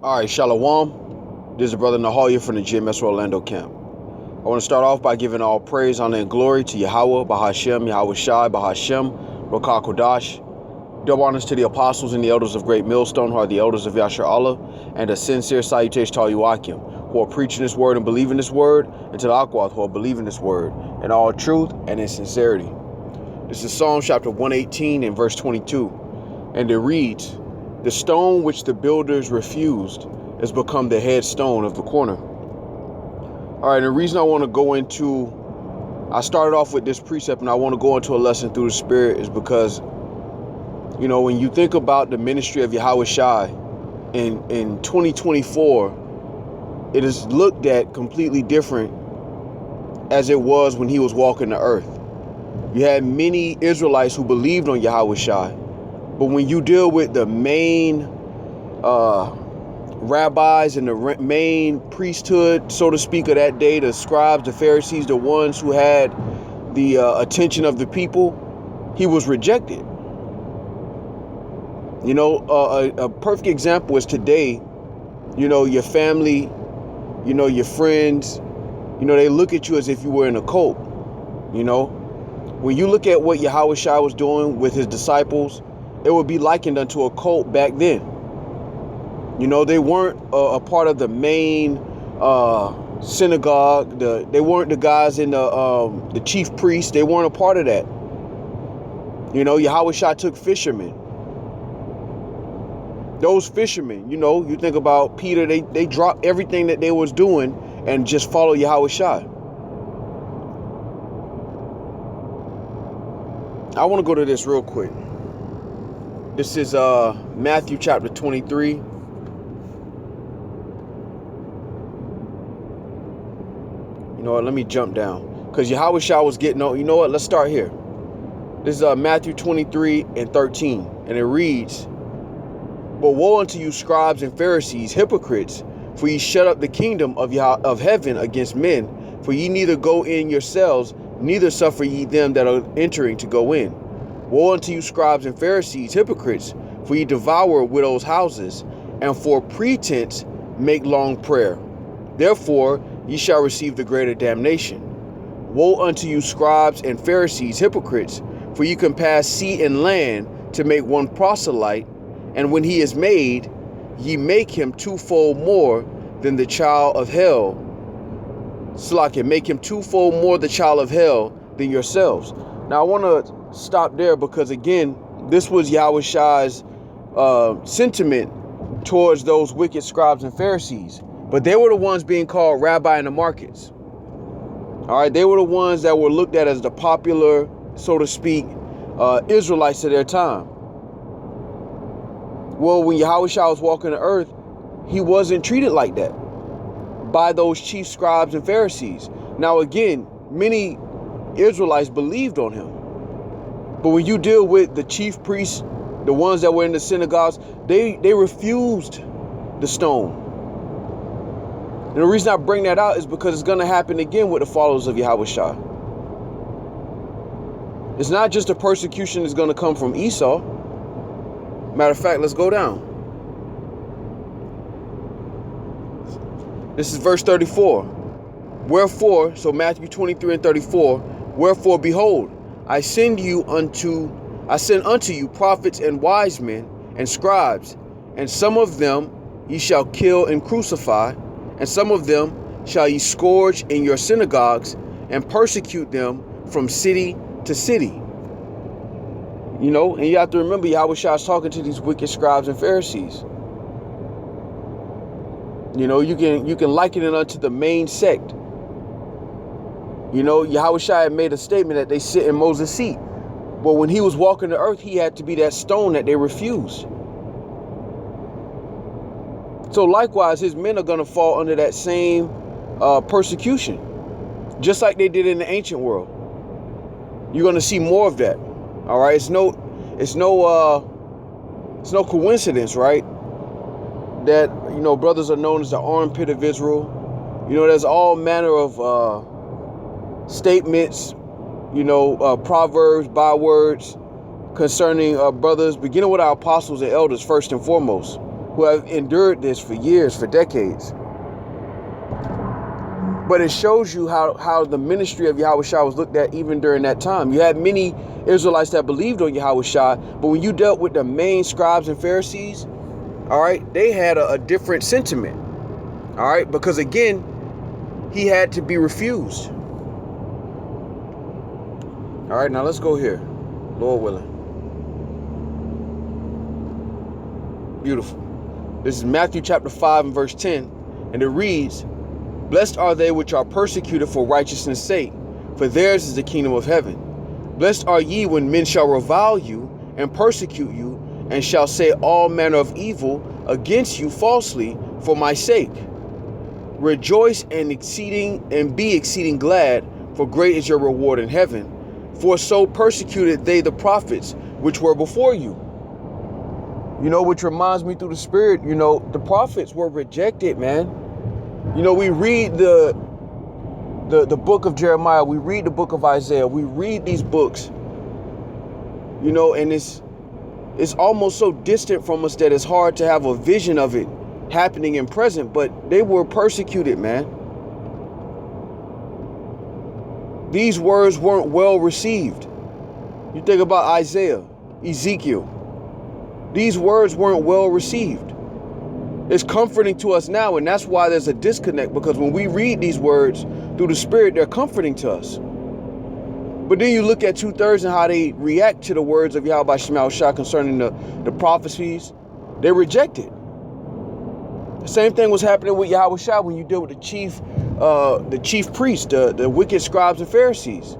All right, Shalom. This is brother Nahalia from the GMS Orlando camp. I want to start off by giving all praise, honor, and glory to Yahweh, Bahashem, Yahweh Shai, Bahashem, Rokah Kodash. Double honors to the apostles and the elders of Great Millstone, who are the elders of Yashar Allah, and a sincere salutation to all you Akim, who are preaching this word and believing this word, and to the Akwath, who are believing this word in all truth and in sincerity. This is Psalm chapter 118 and verse 22, and it reads, "The stone which the builders refused has become the headstone of the corner." All right, and the reason I want to go into, I started off with this precept and I want to go into a lesson through the Spirit is because, when you think about the ministry of Yahweh Shai in 2024, it is looked at completely different as it was when he was walking the earth. You had many Israelites who believed on Yahweh Shai, but when you deal with the main rabbis and the main priesthood, so to speak, of that day, the scribes, the Pharisees, the ones who had the attention of the people, he was rejected. A perfect example is today, your family, your friends, they look at you as if you were in a cult. When you look at what Yahweh Shai was doing with his disciples, it would be likened unto a cult back then. They weren't a part of the main synagogue. They weren't the guys in the chief priest. They weren't a part of that. Yahweh Shai took fishermen. Those fishermen, you think about Peter, they dropped everything that they was doing and just follow Yahweh Shai. I want to go to this real quick. This is Matthew chapter 23. Let me jump down. Because Yahweh Shai was getting on. Let's start here. This is Matthew 23 and 13. And it reads, "But woe unto you, scribes and Pharisees, hypocrites, for ye shut up the kingdom of heaven against men. For ye neither go in yourselves, neither suffer ye them that are entering to go in. Woe unto you, scribes and Pharisees, hypocrites, for ye devour widows' houses, and for pretense make long prayer. Therefore ye shall receive the greater damnation. Woe unto you, scribes and Pharisees, hypocrites, for ye compass sea and land to make one proselyte, and when he is made, ye make him twofold more than the child of hell. Slakia, make him twofold more the child of hell than yourselves." Now I want to stop there because, again, this was Yahweh Shai's sentiment towards those wicked scribes and Pharisees. But they were the ones being called rabbi in the markets. All right, they were the ones that were looked at as the popular, so to speak, Israelites of their time. Well, when Yahweh Shai was walking the earth, he wasn't treated like that by those chief scribes and Pharisees. Now, again, many Israelites believed on him. But when you deal with the chief priests, the ones that were in the synagogues, they refused the stone. And the reason I bring that out is because it's going to happen again with the followers of Yahweh Shai. It's not just a persecution that's going to come from Esau. Matter of fact, let's go down. This is verse 34. Wherefore, so Matthew 23 and 34, "Wherefore, behold, I send unto you prophets and wise men and scribes, and some of them ye shall kill and crucify, and some of them shall ye scourge in your synagogues, and persecute them from city to city." And you have to remember Yahweh Shai is talking to these wicked scribes and Pharisees. You can liken it unto the main sect. Yahweh Shai had made a statement that they sit in Moses' seat. But when he was walking the earth, he had to be that stone that they refused. So likewise, his men are going to fall under that same persecution, just like they did in the ancient world. You're going to see more of that. All right, it's no coincidence, right? That brothers are known as the armpit of Israel. There's all manner of statements, proverbs, bywords concerning brothers, beginning with our apostles and elders first and foremost. who have endured this for years, for decades. But it shows you how the ministry of Yahushua was looked at even during that time. You had many Israelites that believed on Yahushua, but when you dealt with the main scribes and Pharisees, all right, they had a different sentiment, all right, because again, he had to be refused. All right, now let's go here, Lord willing. Beautiful. This is Matthew chapter 5 and verse 10, and it reads, "Blessed are they which are persecuted for righteousness' sake, for theirs is the kingdom of heaven. Blessed are ye when men shall revile you and persecute you, and shall say all manner of evil against you falsely for my sake. Rejoice and be exceeding glad, for great is your reward in heaven. For so persecuted they the prophets which were before you." You know, which reminds me through the Spirit, you know, the prophets were rejected, man. You know, we read the book of Jeremiah, we read the book of Isaiah, we read these books, you know, and it's almost so distant from us that it's hard to have a vision of it happening in present, but they were persecuted, man. These words weren't well received. You think about Isaiah, Ezekiel. These words weren't well received. It's comforting to us now, and that's why there's a disconnect, because when we read these words through the Spirit, they're comforting to us. But then you look at 2/3 and how they react to the words of Yahweh Shemel concerning the prophecies. They reject it. The same thing was happening with Yahushua when you deal with the chief priests, the wicked scribes and Pharisees.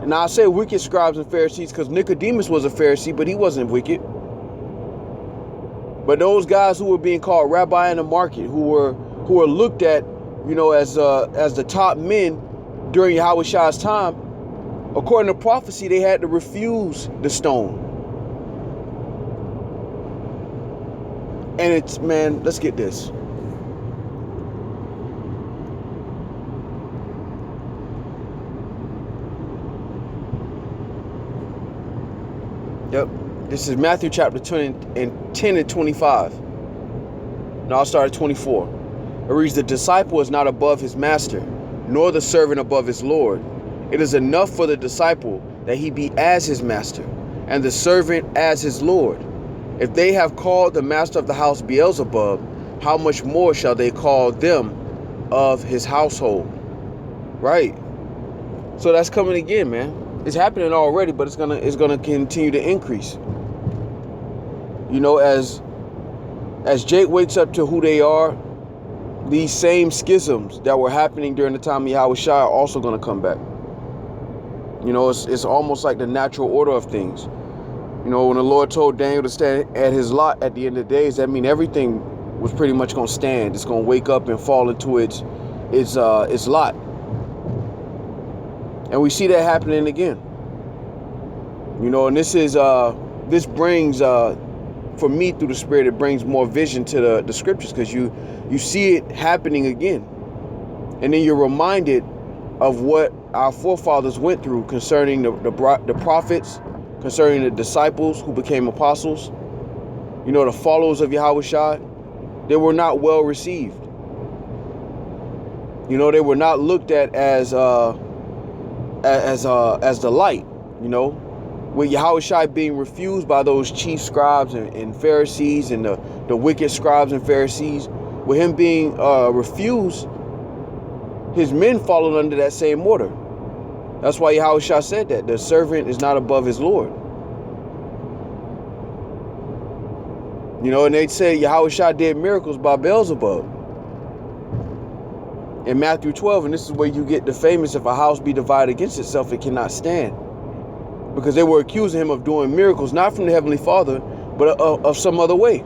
And I say wicked scribes and Pharisees because Nicodemus was a Pharisee, but he wasn't wicked. But those guys who were being called rabbi in the market, who were looked at, you know, as the top men during Yahushua's time, according to prophecy, they had to refuse the stone. And it's, man, let's get this. Yep. This is Matthew chapter 10 and 25. Now I'll start at 24. It reads, "The disciple is not above his master, nor the servant above his Lord. It is enough for the disciple that he be as his master, and the servant as his Lord. If they have called the master of the house Beelzebub, how much more shall they call them of his household?" Right. So that's coming again, man. It's happening already, but it's gonna continue to increase. You know, as Jake wakes up to who they are, these same schisms that were happening during the time of Yahushua are also going to come back. You know, it's almost like the natural order of things. You know, when the Lord told Daniel to stand at his lot at the end of the days, that means everything was pretty much going to stand. It's going to wake up and fall into its lot. And we see that happening again. You know, and this brings for me through the Spirit, it brings more vision to the scriptures, because you see it happening again, and then you're reminded of what our forefathers went through concerning the prophets, concerning the disciples who became apostles. You know, the followers of Yahushua, they were not well received. You know, they were not looked at as the light. You know, with Yahushua being refused by those chief scribes and Pharisees and the wicked scribes and Pharisees, with him being refused, his men followed under that same order. That's why Yahushua said that the servant is not above his Lord. You know, and they say Yahushua did miracles by Beelzebub in Matthew 12, and this is where you get the famous, "If a house be divided against itself, it cannot stand." Because they were accusing him of doing miracles, not from the Heavenly Father, but of some other way.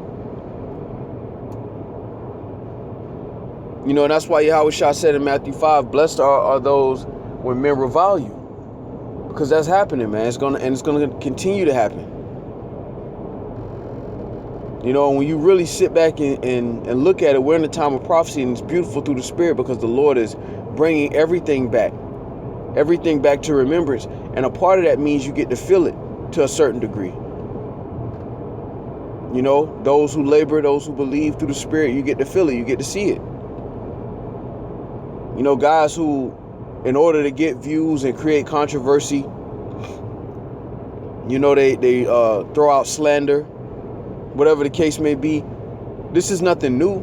You know, and that's why Yahushua said in Matthew 5, "Blessed are those when men revile you." Because that's happening, man. It's gonna continue to happen. You know, when you really sit back and look at it, we're in a time of prophecy, and it's beautiful through the Spirit, because the Lord is bringing everything back to remembrance. And a part of that means you get to feel it to a certain degree. You know, those who labor, those who believe through the Spirit, you get to feel it, you get to see it. You know, guys who, in order to get views and create controversy, you know, they throw out slander, whatever the case may be. This is nothing new.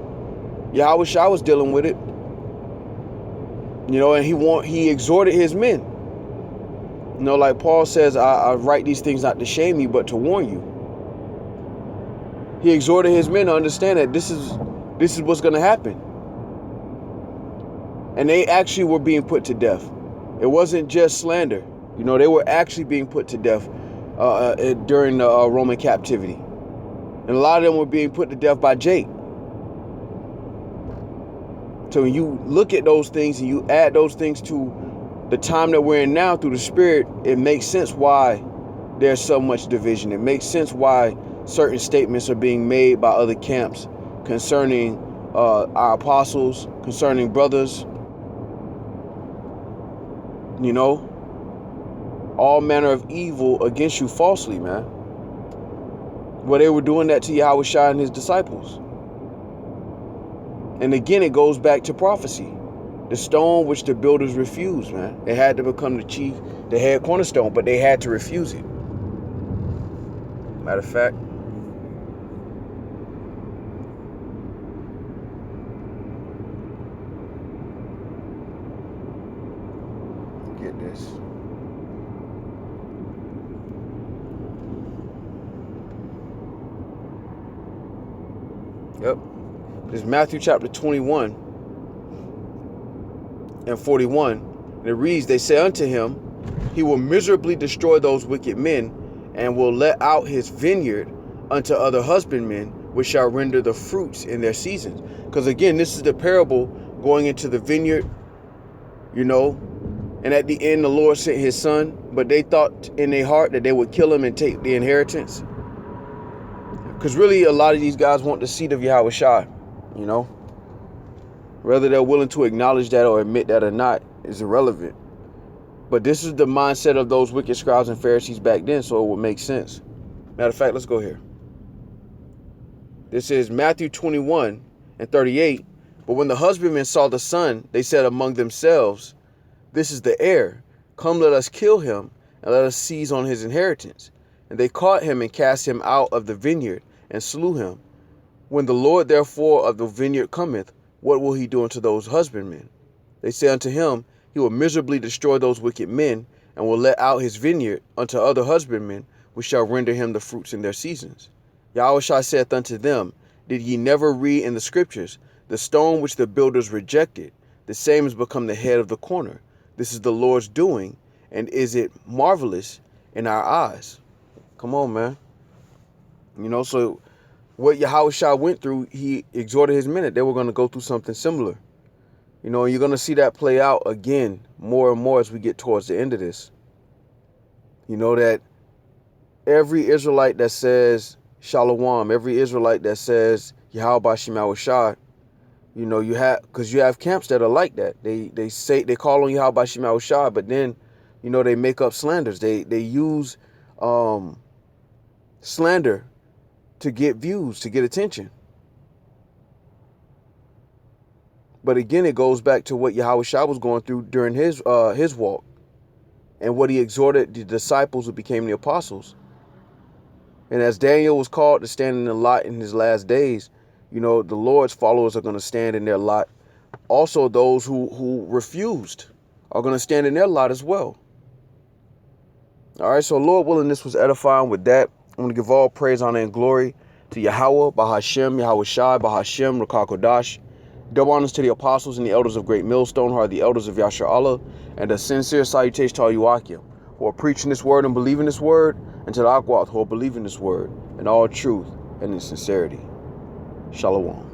Yahweh Shai was dealing with it. You know, and he exhorted his men. You know, like Paul says, I write these things not to shame you, but to warn you. He exhorted his men to understand that this is what's going to happen. And they actually were being put to death. It wasn't just slander. You know, they were actually being put to death during the Roman captivity. And a lot of them were being put to death by Jake. So when you look at those things and you add those things to the time that we're in now through the Spirit, it makes sense why there's so much division. It makes sense why certain statements are being made by other camps concerning our apostles, concerning brothers. You know, all manner of evil against you falsely, man. Well, they were doing that to Yahweh Shai and his disciples. And again, it goes back to prophecy. The stone which the builders refused, man. It had to become the head cornerstone, but they had to refuse it. Matter of fact, get this. Yep. This is Matthew chapter 21 and 41. And it reads, they say unto him, he will miserably destroy those wicked men, and will let out his vineyard unto other husbandmen, which shall render the fruits in their seasons. Because again, this is the parable going into the vineyard, you know, and at the end the Lord sent his son, but they thought in their heart that they would kill him and take the inheritance. Because really a lot of these guys want the seed of Yahweh Shai, you know. Whether they're willing to acknowledge that or admit that or not is irrelevant. But this is the mindset of those wicked scribes and Pharisees back then, so it would make sense. Matter of fact, let's go here. This is Matthew 21 and 38. But when the husbandmen saw the son, they said among themselves, this is the heir. Come, let us kill him, and let us seize on his inheritance. And they caught him and cast him out of the vineyard, and slew him. When the Lord therefore of the vineyard cometh, what will he do unto those husbandmen? They say unto him, he will miserably destroy those wicked men, and will let out his vineyard unto other husbandmen, which shall render him the fruits in their seasons. Yahweh Shai saith unto them, did ye never read in the scriptures, the stone which the builders rejected, the same has become the head of the corner. This is the Lord's doing, and is it marvelous in our eyes? Come on, man. You know, so what Yahweh Shai went through, he exhorted his men that they were going to go through something similar. You know, you're going to see that play out again more and more as we get towards the end of this. You know that every Israelite that says Shalom, every Israelite that says Yahweh B'Shem Yahweh Shai, you know, you have camps that are like that. They say they call on Yahweh B'Shem Yahweh Shai, but then, you know, they make up slanders. They use slander to get views, to get attention. But again, it goes back to what Yahweh Shai was going through during his walk, and what he exhorted the disciples who became the apostles. And as Daniel was called to stand in the lot in his last days, you know, the Lord's followers are going to stand in their lot. Also, those who refused are going to stand in their lot as well. All right, so Lord willing, this was edifying. With that, I'm going to give all praise, honor, and glory to Yahweh, Bahashem, Yahweh Shai, Bahashem, Rakah Kodash. Double honors to the apostles and the elders of Great Millstone, who are the elders of Yashar Allah, and a sincere salutation to all you Akim, who are preaching this word and believing this word, and to the Akwath, who are believing this word in all truth and in sincerity. Shalom.